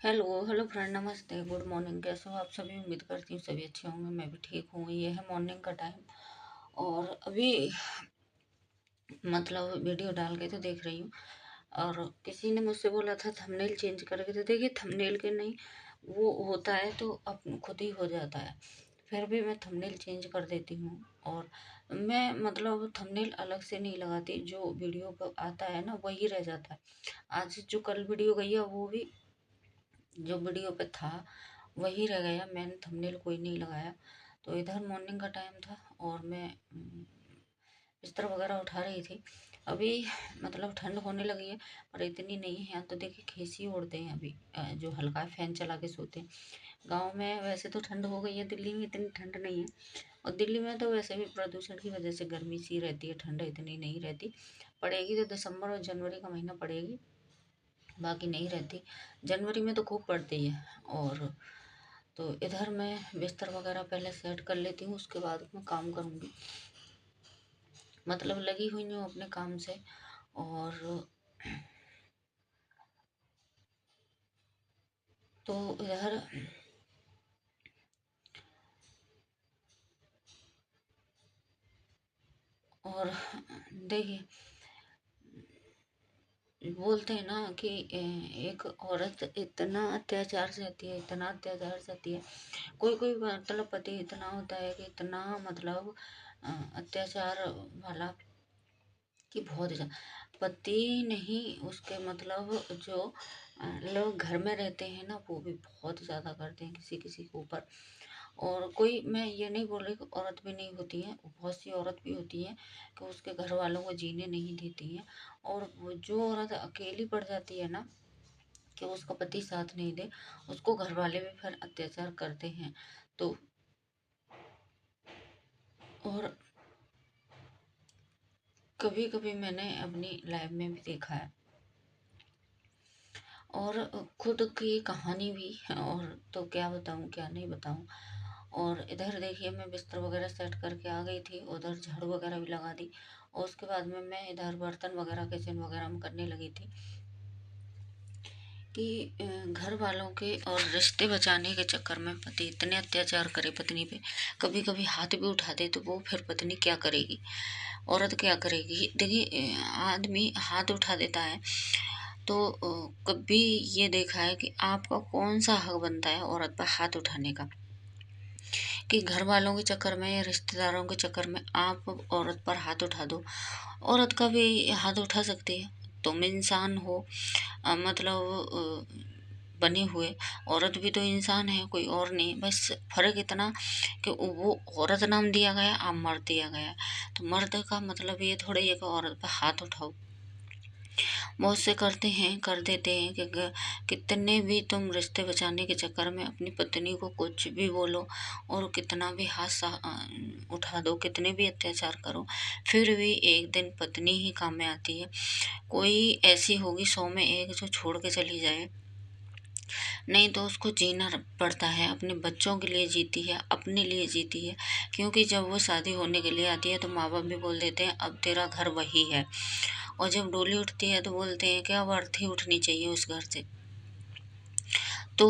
Hello hello friend, नमस्ते, good morning. कैसे हो आप सभी? उम्मीद करती हूँ सभी अच्छे होंगे। मैं भी ठीक हूँ। ये है मॉर्निंग का टाइम और अभी वीडियो डाल के तो देख रही हूँ। और किसी ने मुझसे बोला था थंबनेल चेंज करके, तो देखिए थंबनेल के नहीं, वो होता है तो अब खुद ही हो जाता है। फिर भी मैं थंबनेल चेंज कर देती हूँ। और मैं थंबनेल अलग से नहीं लगाती, जो वीडियो पर आता है ना वही रह जाता है। आज जो कल वीडियो गई है वो भी जो वीडियो पे था वही रह गया। मैंने थंबनेल कोई नहीं लगाया। तो इधर मॉर्निंग का टाइम था और मैं बिस्तर वगैरह उठा रही थी। अभी ठंड होने लगी है, पर इतनी नहीं है। यहाँ तो देखिए खीसी ओढ़ते हैं अभी, जो हल्का फैन चला के सोते हैं। गांव में वैसे तो ठंड हो गई है, दिल्ली में इतनी ठंड नहीं है। और दिल्ली में तो वैसे भी प्रदूषण की वजह से गर्मी सी रहती है, ठंड इतनी नहीं रहती। पड़ेगी तो दिसंबर और जनवरी का महीना पड़ेगी, बाकी नहीं रहती। जनवरी में तो खूब पड़ती है। और तो इधर मैं बिस्तर वगैरह पहले सेट कर लेती हूँ, उसके बाद मैं काम करूँगी। लगी हुई हूँ अपने काम से। और तो इधर और देखिए, बोलते हैं ना कि एक औरत इतना अत्याचार सहती है, इतना अत्याचार सहती है। कोई कोई पति इतना होता है कि इतना अत्याचार वाला, कि बहुत ज़्यादा। पति नहीं, उसके जो लोग घर में रहते हैं ना, वो भी बहुत ज़्यादा करते हैं किसी किसी के ऊपर। और कोई, मैं ये नहीं बोल रही कि औरत भी नहीं होती है, बहुत सी औरत भी होती है कि उसके घर वालों को जीने नहीं देती हैं। और वो जो औरत अकेली पड़ जाती है ना, कि उसका पति साथ नहीं दे, उसको घर वाले भी फिर अत्याचार करते हैं। तो और कभी कभी मैंने अपनी लाइफ में भी देखा है, और खुद की कहानी भी है। और तो क्या बताऊँ क्या नहीं बताऊँ। और इधर देखिए, मैं बिस्तर वगैरह सेट करके आ गई थी, उधर झाड़ू वगैरह भी लगा दी। और उसके बाद में मैं इधर बर्तन वगैरह किचन वगैरह में करने लगी थी कि घर वालों के और रिश्ते बचाने के चक्कर में पति इतने अत्याचार करे पत्नी पे। कभी कभी हाथ भी उठा दे तो वो फिर पत्नी क्या करेगी, औरत क्या करेगी? देखिए, आदमी हाथ उठा देता है तो कभी ये देखा है कि आपका कौन सा हक बनता है औरत पर हाथ उठाने का, कि घर वालों के चक्कर में या रिश्तेदारों के चक्कर में आप औरत पर हाथ उठा दो। औरत का भी हाथ उठा सकती है, तुम इंसान हो, बने हुए। औरत भी तो इंसान है, कोई और नहीं। बस फर्क इतना कि वो औरत नाम दिया गया, आप मर्द दिया गया। तो मर्द का मतलब ये थोड़ी है कि औरत पर हाथ उठाओ। बहुत से करते हैं, कर देते हैं कि कितने भी तुम रिश्ते बचाने के चक्कर में अपनी पत्नी को कुछ भी बोलो, और कितना भी उठा दो, कितने भी अत्याचार करो, फिर भी एक दिन पत्नी ही काम में आती है। कोई ऐसी होगी 100 में एक जो छोड़ के चली जाए, नहीं तो उसको जीना पड़ता है। अपने बच्चों के लिए जीती है, अपने लिए जीती है। क्योंकि जब वो शादी होने के लिए आती है तो माँ बाप भी बोल देते हैं अब तेरा घर वही है। और जब डोली उठती है तो बोलते हैं कि अब अर्थी उठनी चाहिए उस घर से। तो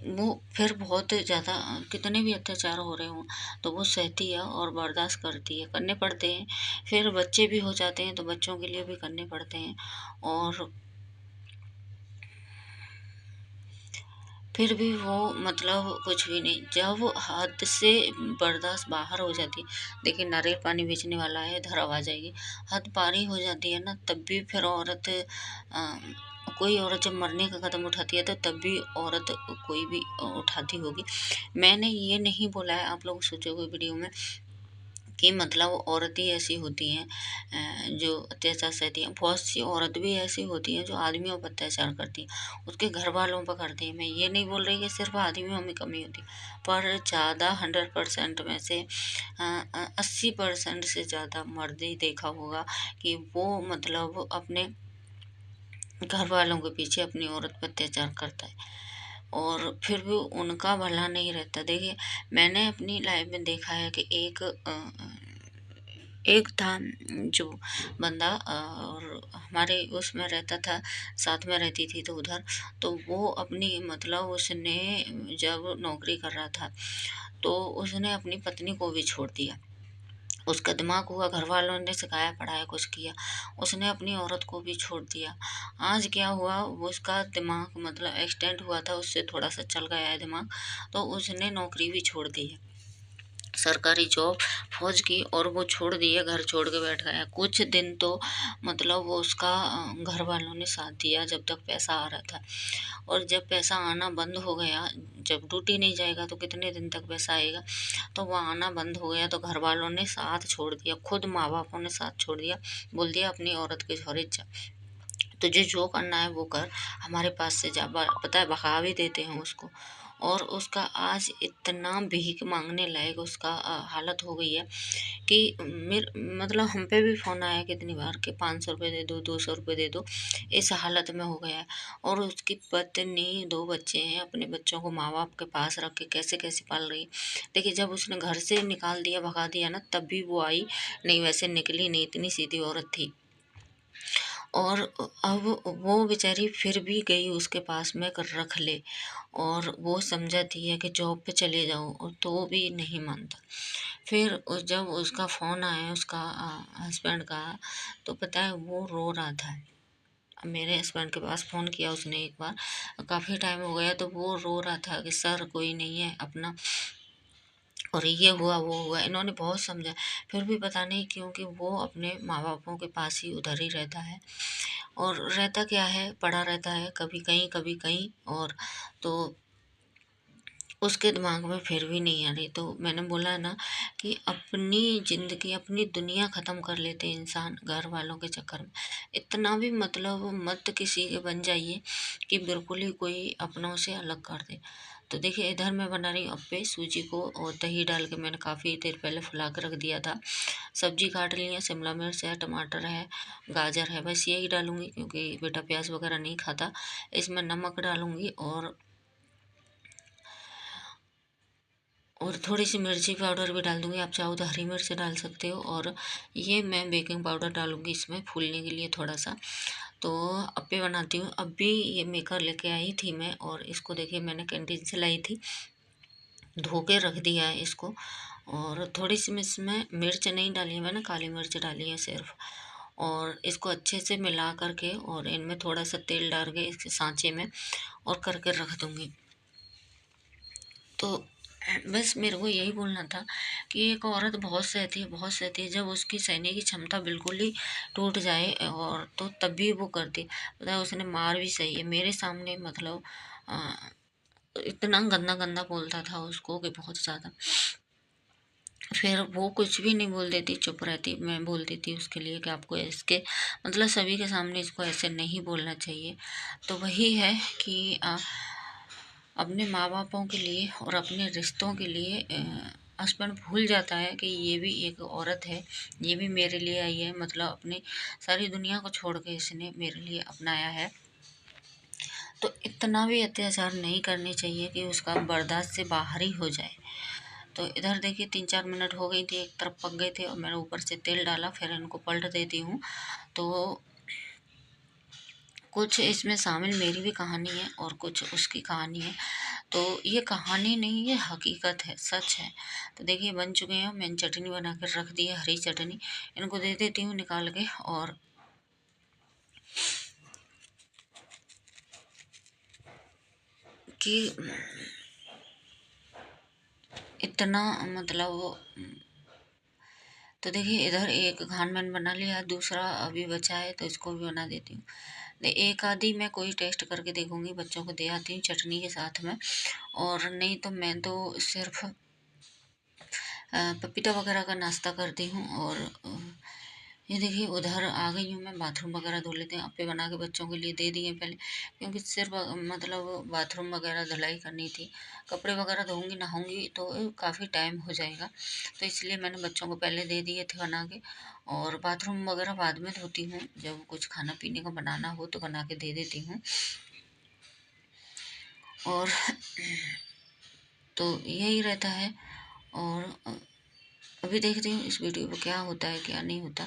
वो फिर बहुत ज़्यादा, कितने भी अत्याचार हो रहे हों तो वो सहती है और बर्दाश्त करती है, करने पड़ते हैं। फिर बच्चे भी हो जाते हैं तो बच्चों के लिए भी करने पड़ते हैं। और फिर भी वो कुछ भी नहीं, जब हद से बर्दाश्त बाहर हो जाती है। देखिए, नारियल पानी बेचने वाला है, इधर आवाज आएगी। हद पारी हो जाती है ना, तब भी फिर औरत कोई औरत जब मरने का कदम उठाती है तो तब भी औरत कोई भी उठाती होगी। मैंने ये नहीं बोला है, आप लोग सोचोगे वीडियो में कि औरत ही ऐसी होती हैं जो अत्याचार सहती हैं। बहुत सी औरत भी ऐसी होती हैं जो आदमियों पर अत्याचार करती हैं, उसके घर वालों पर करती हैं। मैं ये नहीं बोल रही कि सिर्फ आदमियों में कमी होती है, पर ज़्यादा 100% में से 80% से ज़्यादा मर्द ही देखा होगा कि वो अपने घर वालों के पीछे अपनी औरत पर अत्याचार करता है, और फिर भी उनका भला नहीं रहता। देखिए, मैंने अपनी लाइफ में देखा है कि एक एक था जो बंदा और हमारे उसमें रहता था, साथ में रहती थी तो उधर, तो वो अपनी मतलब उसने जब नौकरी कर रहा था तो उसने अपनी पत्नी को भी छोड़ दिया। उसका दिमाग हुआ, घर वालों ने सिखाया पढ़ाया कुछ किया, उसने अपनी औरत को भी छोड़ दिया। आज क्या हुआ, वो उसका दिमाग मतलब एक्सटेंड हुआ था, उससे थोड़ा सा चल गया है दिमाग, तो उसने नौकरी भी छोड़ दी है, सरकारी जॉब फौज की, और वो छोड़ दिया, घर छोड़ के बैठ गया। कुछ दिन तो मतलब वो उसका घर वालों ने साथ दिया जब तक पैसा आ रहा था, और जब पैसा आना बंद हो गया, जब ड्यूटी नहीं जाएगा तो कितने दिन तक पैसा आएगा, तो वो आना बंद हो गया, तो घर वालों ने साथ छोड़ दिया, खुद माँ बापों ने साथ छोड़ दिया, बोल दिया अपनी औरत के सहुरे जा, तुझे जो करना है वो कर, हमारे पास से जा। पता है भगा भी देते हैं उसको। और उसका आज इतना भीख मांगने लायक उसका हालत हो गई है कि मेरे मतलब हम पे भी फ़ोन आया कितनी बार कि 500 रुपये दे दो, 200 रुपये दे दो, इस हालत में हो गया है। और उसकी पत्नी, 2 बच्चे हैं, अपने बच्चों को माँ बाप के पास रख के कैसे कैसे पाल रही है। देखिए जब उसने घर से निकाल दिया, भगा दिया ना, तब भी वो आई नहीं, वैसे निकली नहीं, इतनी सीधी औरत थी। और अब वो बेचारी फिर भी गई उसके पास में कर रख ले, और वो समझाती है कि जॉब पे चले जाओ, और तो वो भी नहीं मानता। फिर जब उसका फ़ोन आया उसका हस्बैंड का, तो पता है वो रो रहा था। मेरे हस्बैंड के पास फ़ोन किया उसने एक बार, काफ़ी टाइम हो गया, तो वो रो रहा था कि सर कोई नहीं है अपना, और ये हुआ वो हुआ, इन्होंने बहुत समझा, फिर भी पता नहीं क्यों कि वो अपने माँ बापों के पास ही उधर ही रहता है। और रहता क्या है, पड़ा रहता है, कभी कहीं कभी कहीं, और तो उसके दिमाग में फिर भी नहीं आ रही। तो मैंने बोला ना कि अपनी ज़िंदगी, अपनी दुनिया ख़त्म कर लेते हैं इंसान घर वालों के चक्कर में। इतना भी मतलब मत किसी के बन जाइए कि बिल्कुल ही कोई अपनों से अलग कर दे। तो देखिए इधर मैं बना रही हूँ अप्पे, सूजी को और दही डाल के मैंने काफ़ी देर पहले फुला के रख दिया था। सब्जी काट ली है, शिमला मिर्च है, टमाटर है, गाजर है, बस यही डालूँगी क्योंकि बेटा प्याज वगैरह नहीं खाता। इसमें नमक डालूँगी, और थोड़ी सी मिर्ची पाउडर भी डाल दूँगी, आप चाहो तो हरी मिर्च डाल सकते हो। और ये मैं बेकिंग पाउडर डालूँगी इसमें फूलने के लिए थोड़ा सा। तो अप्पे बनाती हूँ। अभी ये मेकर लेके आई थी मैं, और इसको देखिए मैंने कैंटीन से लाई थी, धो के रख दिया है इसको। और थोड़ी सी मैं इसमें मिर्च नहीं डाली है मैंने, काली मिर्च डाली है सिर्फ। और इसको अच्छे से मिला करके, और इनमें थोड़ा सा तेल डाल के इसके सांचे में और करके रख दूँगी। तो बस मेरे को यही बोलना था कि एक औरत बहुत सहती है, बहुत सहती है, जब उसकी सहने की क्षमता बिल्कुल ही टूट जाए, और तो तब भी वो करती है। पता है उसने मार भी सही है मेरे सामने, मतलब अ, इतना गंदा गंदा बोलता था उसको कि बहुत ज़्यादा। फिर वो कुछ भी नहीं बोल देती, चुप रहती, मैं बोल देती उसके लिए कि आपको इसके मतलब सभी के सामने इसको ऐसे नहीं बोलना चाहिए। तो वही है कि अपने माँ बापों के लिए और अपने रिश्तों के लिए हस्बैंड भूल जाता है कि ये भी एक औरत है, ये भी मेरे लिए आई है, मतलब अपनी सारी दुनिया को छोड़ के इसने मेरे लिए अपनाया है। तो इतना भी अत्याचार नहीं करने चाहिए कि उसका बर्दाश्त से बाहर ही हो जाए। तो इधर देखिए 3-4 मिनट हो गई थी, एक तरफ पक गए थे, और मैंने ऊपर से तेल डाला, फिर इनको पलट देती हूँ। तो कुछ इसमें शामिल मेरी भी कहानी है और कुछ उसकी कहानी है। तो ये कहानी नहीं, ये हकीकत है, सच है। तो देखिए बन चुके हैं, मैंने चटनी बना कर रख दी है, हरी चटनी, इनको दे देती हूँ निकाल के। और कि इतना मतलब, तो देखिए इधर एक घान मैंने बना लिया, दूसरा अभी बचा है तो इसको भी बना देती हूँ। एक आधी मैं कोई टेस्ट करके देखूंगी, बच्चों को दे आती हूँ चटनी के साथ में। और नहीं तो मैं तो सिर्फ पपीता वगैरह का नाश्ता करती हूँ। और ये देखिए उधर आ गई हूँ मैं, बाथरूम वगैरह धो लेते हैं, अप्पे बना के बच्चों के लिए दे दिए पहले, क्योंकि सिर्फ मतलब बाथरूम वगैरह धुलाई करनी थी, कपड़े वगैरह धोऊंगी नहाऊंगी तो काफ़ी टाइम हो जाएगा। तो इसलिए मैंने बच्चों को पहले दे दिए थे बना के, और बाथरूम वगैरह बाद में धोती हूँ, जब कुछ खाना पीने का बनाना हो तो बना के दे देती हूँ। और तो यही रहता है। और अभी देखती हूँ इस वीडियो में क्या होता है क्या नहीं होता।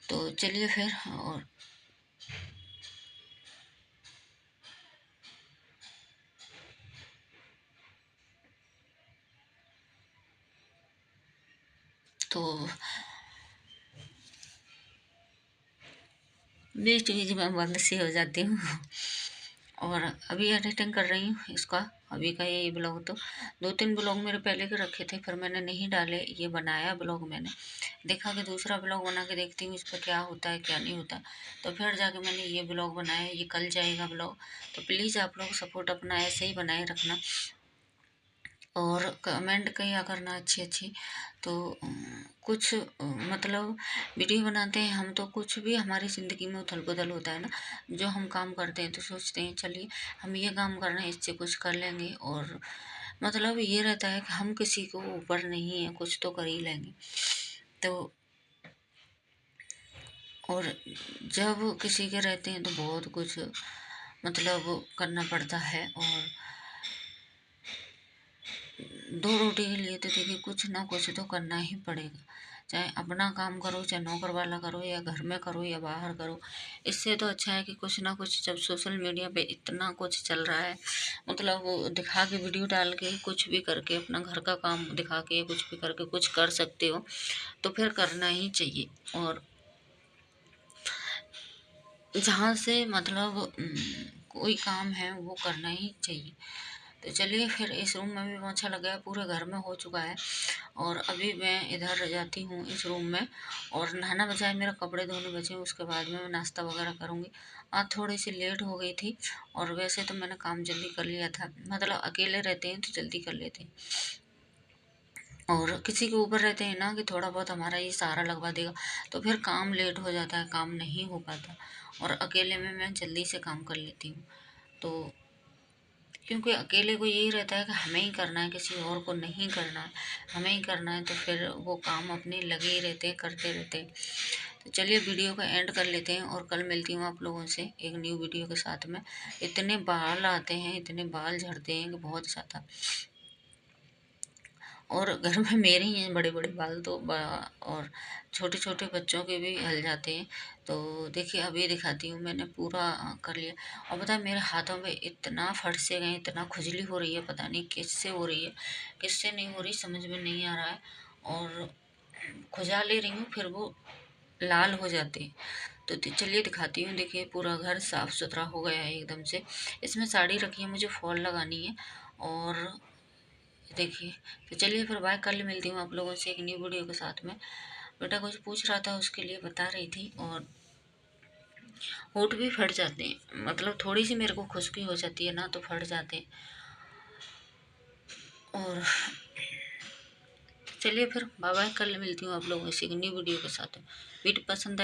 तो चलिए फिर। और तो बीच बीच में बंद सी हो जाती हूँ। और अभी एडिटिंग कर रही हूँ इसका, अभी का ये ब्लॉग। तो 2-3 ब्लॉग मेरे पहले के रखे थे, फिर मैंने नहीं डाले। ये बनाया ब्लॉग मैंने, देखा कि दूसरा ब्लॉग बना के देखती हूँ इस पर क्या होता है क्या नहीं होता। तो फिर जाके मैंने ये ब्लॉग बनाया। ये कल जाएगा ब्लॉग। तो प्लीज़ आप लोग सपोर्ट अपना ऐसे ही बनाए रखना, और कमेंट किया करना अच्छी अच्छी। तो कुछ मतलब वीडियो बनाते हैं हम, तो कुछ भी हमारी ज़िंदगी में उथल पुथल होता है ना, जो हम काम करते हैं तो सोचते हैं चलिए हम ये काम कर रहे हैं, इससे कुछ कर लेंगे। और मतलब ये रहता है कि हम किसी को ऊपर नहीं है, कुछ तो कर ही लेंगे। तो और जब किसी के रहते हैं तो बहुत कुछ मतलब करना पड़ता है। और 2 रोटी के लिए तो देखिए कुछ ना कुछ तो करना ही पड़ेगा, चाहे अपना काम करो, चाहे नौकर वाला करो, या घर में करो या बाहर करो। इससे तो अच्छा है कि कुछ ना कुछ, जब सोशल मीडिया पे इतना कुछ चल रहा है, मतलब वो दिखा के वीडियो डाल के कुछ भी करके अपना घर का काम दिखा के कुछ भी करके कुछ कर सकते हो, तो फिर करना ही चाहिए। और जहाँ से मतलब कोई काम है वो करना ही चाहिए। तो चलिए फिर, इस रूम में भी पोछा लगा है, पूरे घर में हो चुका है। और अभी मैं इधर जाती हूँ इस रूम में, और नहाना बचा है मेरा, कपड़े धोने बचे हैं, उसके बाद में मैं नाश्ता वगैरह करूँगी। आज थोड़ी सी लेट हो गई थी, और वैसे तो मैंने काम जल्दी कर लिया था, मतलब अकेले रहते हैं तो जल्दी कर लेते हैं। और किसी के ऊपर रहते हैं ना कि थोड़ा बहुत हमारा ये सहारा लगवा देगा, तो फिर काम लेट हो जाता है, काम नहीं हो पाता। और अकेले में मैं जल्दी से काम कर लेती हूँ। तो क्योंकि अकेले को यही रहता है कि हमें ही करना है, किसी और को नहीं करना है, हमें ही करना है। तो फिर वो काम अपने लगे ही रहते हैं, करते रहते हैं। तो चलिए वीडियो का एंड कर लेते हैं, और कल मिलती हूँ आप लोगों से एक न्यू वीडियो के साथ में। इतने बाल आते हैं, इतने बाल झड़ते हैं कि बहुत ज़्यादा। और घर में मेरे ही हैं बड़े बड़े बाल, तो और छोटे छोटे बच्चों के भी हल जाते हैं। तो देखिए अभी दिखाती हूँ, मैंने पूरा कर लिया। और पता है मेरे हाथों में इतना फट से गए, इतना खुजली हो रही है, पता नहीं किससे हो रही है किससे नहीं हो रही, समझ में नहीं आ रहा है। और खुजा ले रही हूँ फिर वो लाल हो जाते हैं। तो चलिए दिखाती हूँ। देखिए पूरा घर साफ़ सुथरा हो गया है एकदम से। इसमें साड़ी रखी है, मुझे फॉल लगानी है। और देखिए, तो चलिए फिर बाय, कल मिलती हूँ आप लोगों से एक न्यू वीडियो के साथ में। बेटा कुछ पूछ रहा था, उसके लिए बता रही थी। और होंठ भी फट जाते हैं, मतलब थोड़ी सी मेरे को खुश्की हो जाती है ना तो फट जाते हैं। और चलिए फिर बाय बाय, कल मिलती हूँ आप लोगों से एक न्यू वीडियो के साथ। वीडियो पसंद